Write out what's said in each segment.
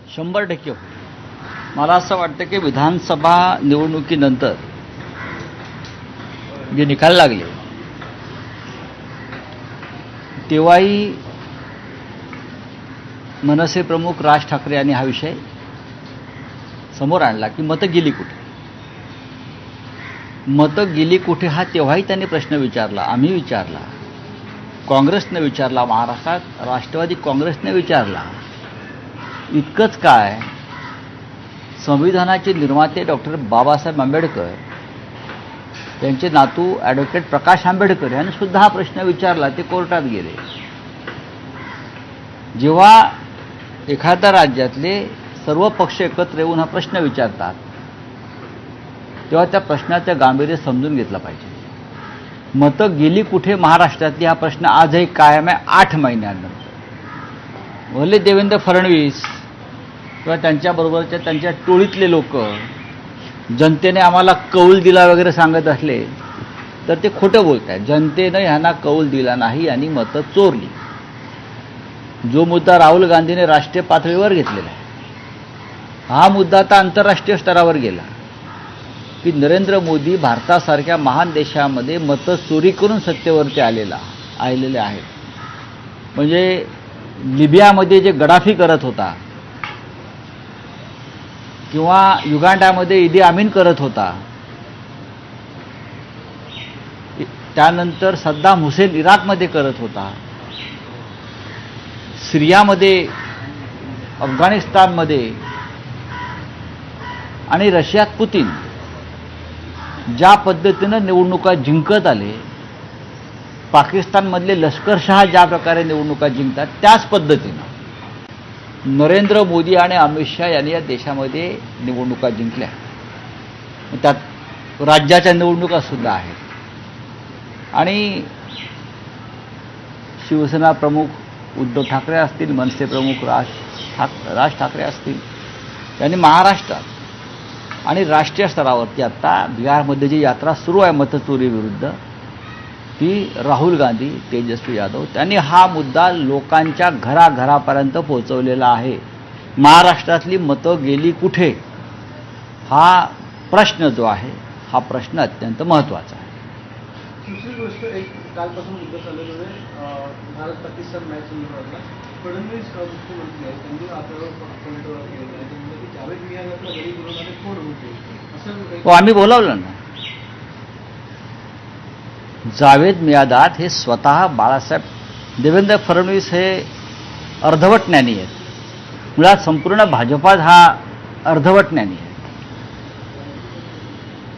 100% होईल. मला असं वाटतं की विधानसभा निवडणुकीनंतर जे निकाल लागले तेव्हाही मनसे प्रमुख राज ठाकरे यांनी हा विषय समोर आणला की मतं गेली कुठे. मतं गेली कुठे हा तेव्हाही त्यांनी प्रश्न विचारला, आम्ही विचारला, काँग्रेसने विचारला, महाराष्ट्रात राष्ट्रवादी काँग्रेसने विचारला. इतकंच काय, संविधानाचे निर्माते डॉक्टर बाबासाहेब आंबेडकर त्यांचे नातू ॲडव्होकेट प्रकाश आंबेडकर यांनी सुद्धा हा प्रश्न विचारला. ते कोर्टात गेले. जेव्हा एखाद्या राज्यातले सर्व पक्ष एकत्र येऊन हा प्रश्न विचारतात तेव्हा त्या प्रश्नाचं गांभीर्य समजून घेतलं पाहिजे. मतं गेली कुठे महाराष्ट्रातली हा प्रश्न आजही कायम आहे. 8 महिन्यांनंतर भले देवेंद्र फडणवीस किंवा त्यांच्याबरोबरच्या त्यांच्या टोळीतले लोक जनतेने आम्हाला कौल दिला वगैरे सांगत असले तर ते खोटं बोलत आहेत. जनतेनं ह्यांना कौल दिला नाही आणि मतं चोरली. जो मुद्दा राहुल गांधीने राष्ट्रीय पातळीवर घेतलेला आहे हा मुद्दा आता आंतरराष्ट्रीय स्तरावर गेला की नरेंद्र मोदी भारतासारख्या महान देशामध्ये मतं चोरी करून सत्तेवरती आलेले आहेत. म्हणजे लिबियामध्ये जे गडाफी करत होता किंवा युगांडामध्ये इदी आमीन करत होता, त्यानंतर सद्दाम हुसेन इराकमध्ये करत होता, सिरियामध्ये, अफगाणिस्तानमध्ये आणि रशियात पुतीन ज्या पद्धतीनं निवडणुका जिंकत आले, पाकिस्तानमधले लष्करशहा ज्या प्रकारे निवडणुका जिंकतात त्याच पद्धतीनं नरेंद्र मोदी आणि अमित शहा यांनी या देशामध्ये निवडणुका जिंकल्या. त्यात राज्याच्या निवडणुका सुद्धा आहेत. आणि शिवसेना प्रमुख उद्धव ठाकरे असतील, मनसे प्रमुख राज ठाकरे असतील, यांनी महाराष्ट्रात आणि राष्ट्रीय स्तरावरती आता बिहारमध्ये जी यात्रा सुरू आहे मतचोरी विरुद्ध, ती राहुल गांधी, तेजस्वी यादव त्यांनी हा मुद्दा लोकांच्या घराघरापर्यंत पोहोचवलेला आहे. महाराष्ट्रातली मतं गेली कुठे हा प्रश्न जो आहे हा प्रश्न अत्यंत महत्त्वाचा आहे. दुसरी गोष्ट, एक कालपासून मुद्दा चालू आहे भारत पाकिस्तान मॅच संदर्भातला. फडणवीस मुख्यमंत्री आहेत, त्यांनी आपल्यावर पॉईंटवर केलं आहे की जावेद मियाँला घरी बोलवणारे कोण होते असं आम्ही बोलावलं ना. जावेद मियादाद हे स्वतः बाळासाहेब देवेंद्र फडणवीस हे अर्धवट ज्ञानी आहेत. मुळात संपूर्ण भाजपात हा अर्धवट ज्ञानी आहे.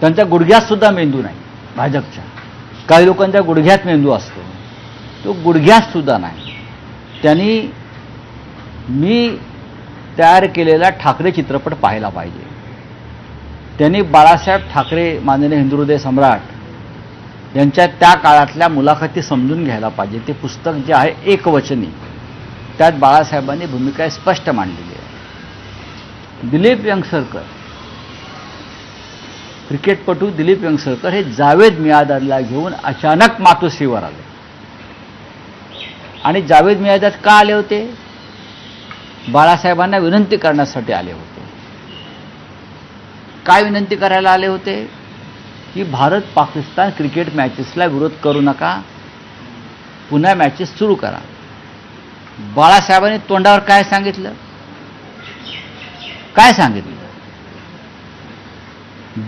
त्यांच्या गुडघ्यात सुद्धा मेंदू नाही. भाजपच्या काही लोकांच्या गुडघ्यात मेंदू असतो, तो गुडघ्यात सुद्धा नाही. त्यांनी मी तयार केलेला ठाकरे चित्रपट पाहायला पाहिजे. त्यांनी बाळासाहेब ठाकरे, माननीय हिंदुहृदय सम्राट यांच्या त्या काळातल्या मुलाखती समजून घ्यायला पाहिजे. ते पुस्तक जे आहे एकवचनी, त्यात बाळासाहेबांनी भूमिका स्पष्ट मांडलेली आहे. दिलीप वेंगसरकर, क्रिकेटपटू दिलीप वेंगसरकर हे जावेद मियादादला घेऊन अचानक मातोश्रीवर आले. आणि जावेद मियादाद का आले होते? बाळासाहेबांना विनंती करण्यासाठी आले होते. काय विनंती करायला आले होते? की भारत पाकिस्तान क्रिकेट मॅचेसला विरोध करू नका, पुन्हा मॅचेस सुरू करा. बाळासाहेबांनी तोंडावर काय सांगितलं? काय सांगितलं?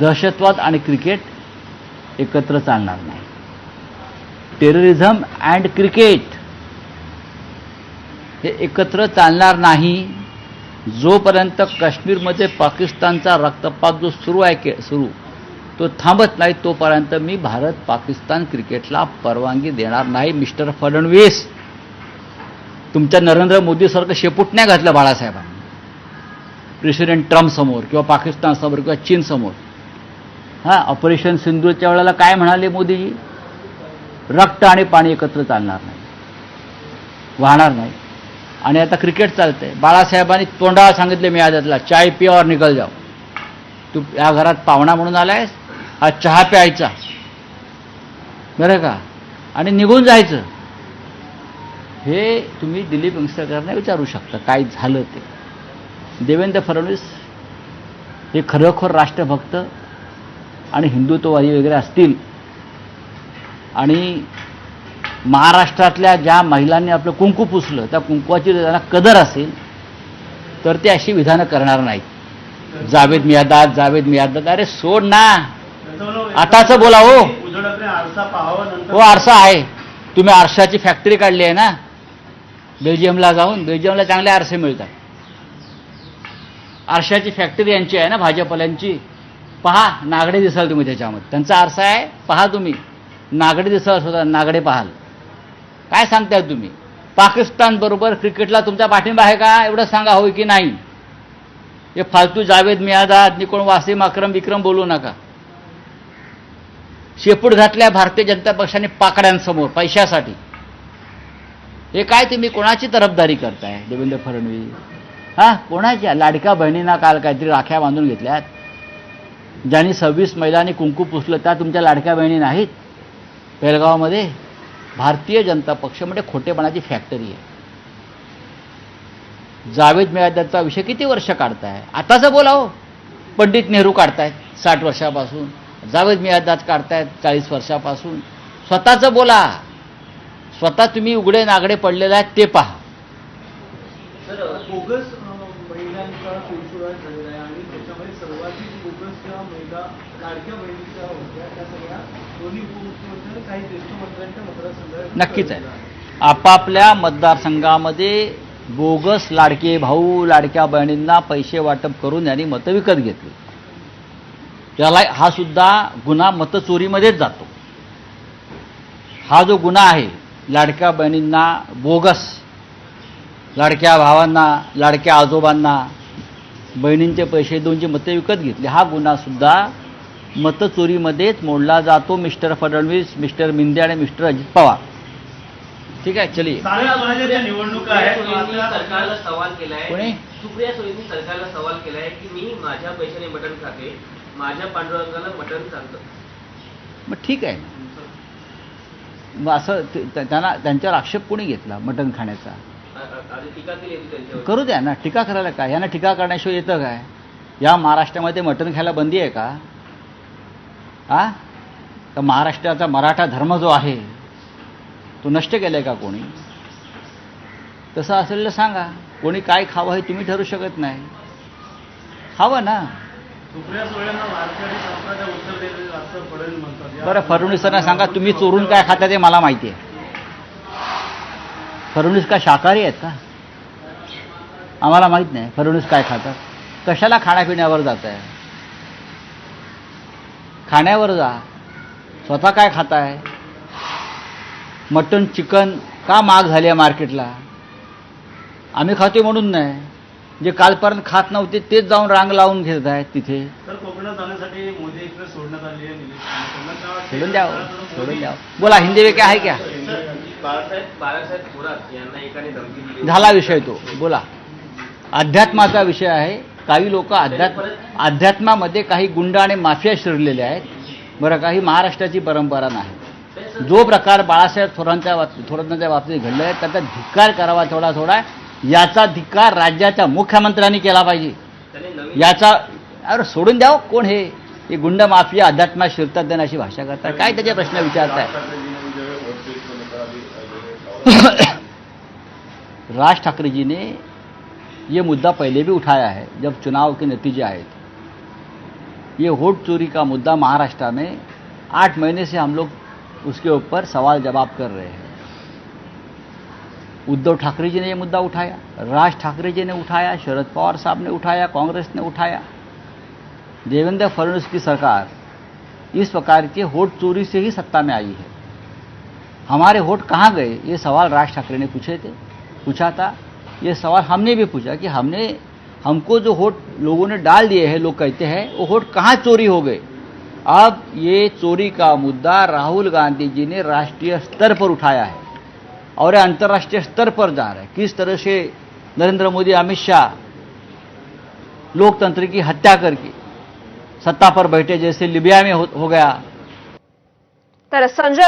दहशतवाद आणि क्रिकेट एकत्र चालणार नाही. टेररिझम अँड क्रिकेट हे एकत्र चालणार नाही. जोपर्यंत काश्मीरमध्ये पाकिस्तानचा रक्तपात जो सुरू आहे तो थांबत नाही तोपर्यंत मी भारत पाकिस्तान क्रिकेटला परवानगी देणार नाही. मिस्टर फडणवीस, तुमच्या नरेंद्र मोदीसारखं शेपूट नाही घातलं बाळासाहेबांनी प्रेसिडेंट ट्रम्प समोर किंवा पाकिस्तान समोर किंवा चीन समोर. ऑपरेशन सिंधूरच्या वेळेला काय म्हणाले मोदीजी? रक्त आणि पाणी एकत्र चालणार नाही, वाहणार नाही. आणि आता क्रिकेट चालतंय. बाळासाहेबांनी तोंडावर सांगितले मी आजातला, चाय पिया और निकल जाओ. तू या घरात पाहुणा म्हणून आलायस, हा चहा प्यायचा बरं का, आणि निघून जायचं. हे तुम्ही दिलीप वेंगसरकरांना विचारू शकता काय झालं ते. देवेंद्र फडणवीस हे खरोखर राष्ट्रभक्त आणि हिंदुत्ववादी वगैरे असतील आणि महाराष्ट्रातल्या ज्या महिलांनी आपलं कुंकू पुसलं त्या कुंकवाची त्यांना कदर असेल तर ते अशी विधानं करणार नाहीत. जावेद मियादाद अरे सोड ना, आताच बोला हो. आरसा पाहावा नंतर हो आरसा आहे. तुम्ही आरशाची फॅक्टरी काढली आहे ना बेल्जियमला जाऊन. बेल्जियमला चांगले आरसे मिळतात. आरशाची फॅक्टरी यांची आहे ना भाजपवाल्यांची. पहा नागडे दिसाल तुम्ही त्याच्यामध्ये. त्यांचा आरसा आहे पहा तुम्ही. नागडे दिसाल स्वतः नागडे पाहाल. काय सांगताय तुम्ही? पाकिस्तान बरोबर क्रिकेटला तुमचा पाठिंबा आहे का एवढं सांगा, होय की नाही? हे फालतू जावेद मियादाद निकोण वासिम अक्रम विक्रम बोलू नका. शेपूट घातल्या भारतीय जनता पक्षाने पाकड्यांसमोर पैशासाठी. हे काय तुम्ही कोणाची तरफदारी करताय देवेंद्र फडणवीस? हा कोणाच्या? लाडक्या बहिणींना काल काहीतरी राख्या बांधून घेतल्यात. ज्यांनी 26 महिलांनी कुंकू पुसलं त्या तुमच्या लाडक्या बहिणी नाहीत? पेलगावमध्ये भारतीय जनता पक्ष म्हणजे खोटेपणाची फॅक्टरी आहे. जावेद मियादादचा विषय किती वर्ष काढताय? आताच बोला हो. पंडित नेहरू काढतायत 60 वर्षापासून. जावेद मियादाद काढतायत 40 वर्षापासून. स्वतःचं बोला. स्वतः तुम्ही उघडे नागडे पडलेले आहेत ते पहा. बोगस महिलांचा सुळसुळाट झालेला आहे आणि त्याच्यामध्ये सर्वाधिक बोगस ज्या महिला लाडक्या बहिणीच्या होत्या त्या सगळ्या दोन्ही उपमुख्यमंत्री आणि काही ज्येष्ठ मंत्र्यांच्या मतदारसंघात नक्कीच आहे. आपापल्या मतदारसंघामध्ये बोगस लाडके भाऊ लाडक्या बहिणींना पैसे वाटप करून यांनी मतं विकत घेतली. त्याला हा सुद्धा गुन्हा मतचोरीमध्येच जातो. हा जो गुन्हा आहे लाडक्या बहिणींना बोगस, लाडक्या भावांना लाडक्या आजोबांना बहिणींचे पैसे देऊन मतं विकत घेतली, हा गुन्हा सुद्धा मतचोरीमध्येच मोडला जातो. मिस्टर फडणवीस, मिस्टर मिंदे आणि मिस्टर अजित पवार. ठीक आहे चलिए. निवडणुका आहेत. सरकारला सवाल केलाय. कोणी? सुप्रिया सुळेंनी सरकारला सवाल केलाय की मी माझ्या पैशाने मटण खाते, माझ्या पांडुरंगाला मटण चालतं. मग ठीक आहे. मग असं त्यांना त्यांच्यावर आक्षेप कोणी घेतला मटण खाण्याचा? आधी टीका केली होती त्यांच्यावर. करू द्या ना. टीका करायला काय? यांना टीका करण्याशिवाय येतं काय? या महाराष्ट्रामध्ये मटण खायला बंदी आहे का? हा तर महाराष्ट्राचा मराठा धर्म जो आहे तो नष्ट केलाय का कोणी? तसं असेल तर सांगा. कोणी काय खावं हे तुम्ही ठरू शकत नाही. खावं ना. सुप्रिया सुळेंना वारकरी संप्रदाय उत्तर देईल असं फडणवीस म्हणतात. बरं फडणवीसांना सांगा तुम्ही चोरून काय खाता ते मला माहिती आहे. फडणवीस का शाकाहारी आहेत का? आम्हाला माहीत नाही फडणवीस काय खातात. कशाला खाण्यापिण्यावर जात आहे? खाण्यावर जा. स्वतः काय खाताय? मटण चिकन का महाग झाली आहे मार्केटला? आम्ही खातो म्हणून नाही. जे कालपर्यंत खात नव्हते तेच जाऊन रांग लावून घेत आहेत तिथे. तर कोकणात जाण्यासाठी मोदी एक्सप्रेस सोडण्यात आली आहे. सोडून द्यावं, सोडून द्यावं. बोला हिंदी में क्या है क्या? बाळासाहेब थोरात यांना एकाने धमकी दिली. झाला विषय तो. बोला. अध्यात्माचा विषय आहे. काही लोक अध्यात्मामध्ये काही गुंड आणि माफिया शिरलेले आहेत. बरं काही महाराष्ट्राची परंपरा नाही. जो प्रकार बाळासाहेब थोरांच्या बाबतीत घडला आहे त्याचा धिक्कार करावा थोडा. याचा धिक्कार राज्याच्या मुख्यमंत्र्यांनी केला पाहिजे. याचा अरे सोडून द्यावं. कोण हे गुंड माफिया अध्यात्मात शिरतात त्यांना अशी भाषा करतात? काय त्याचे प्रश्न विचारताय? राज ठाकरे जी ने ये मुद्दा पहले भी उठाया है जब चुनाव के नतीजे आए थे. ये वोट चोरी का मुद्दा महाराष्ट्र में 8 महीने से हम लोग उसके ऊपर सवाल जवाब कर रहे हैं. उद्धव ठाकरे जी ने ये मुद्दा उठाया, राज ठाकरे जी ने उठाया, शरद पवार साहब ने उठाया, कांग्रेस ने उठाया. देवेंद्र फडणवीस की सरकार इस प्रकार के वोट चोरी से ही सत्ता में आई है. हमारे वोट कहाँ गए ये सवाल राज ठाकरे ने पूछा था. ये सवाल हमने भी पूछा कि हमको जो वोट लोगों ने डाल दिए हैं, लोग कहते हैं वो वोट कहाँ चोरी हो गए. अब ये चोरी का मुद्दा राहुल गांधी जी ने राष्ट्रीय स्तर पर उठाया है और अंतर्राष्ट्रीय स्तर पर जा रहा है. किस तरह से नरेंद्र मोदी, अमित शाह लोकतंत्र की हत्या करके सत्ता पर बैठे, जैसे लिबिया में हो गया. तर संजय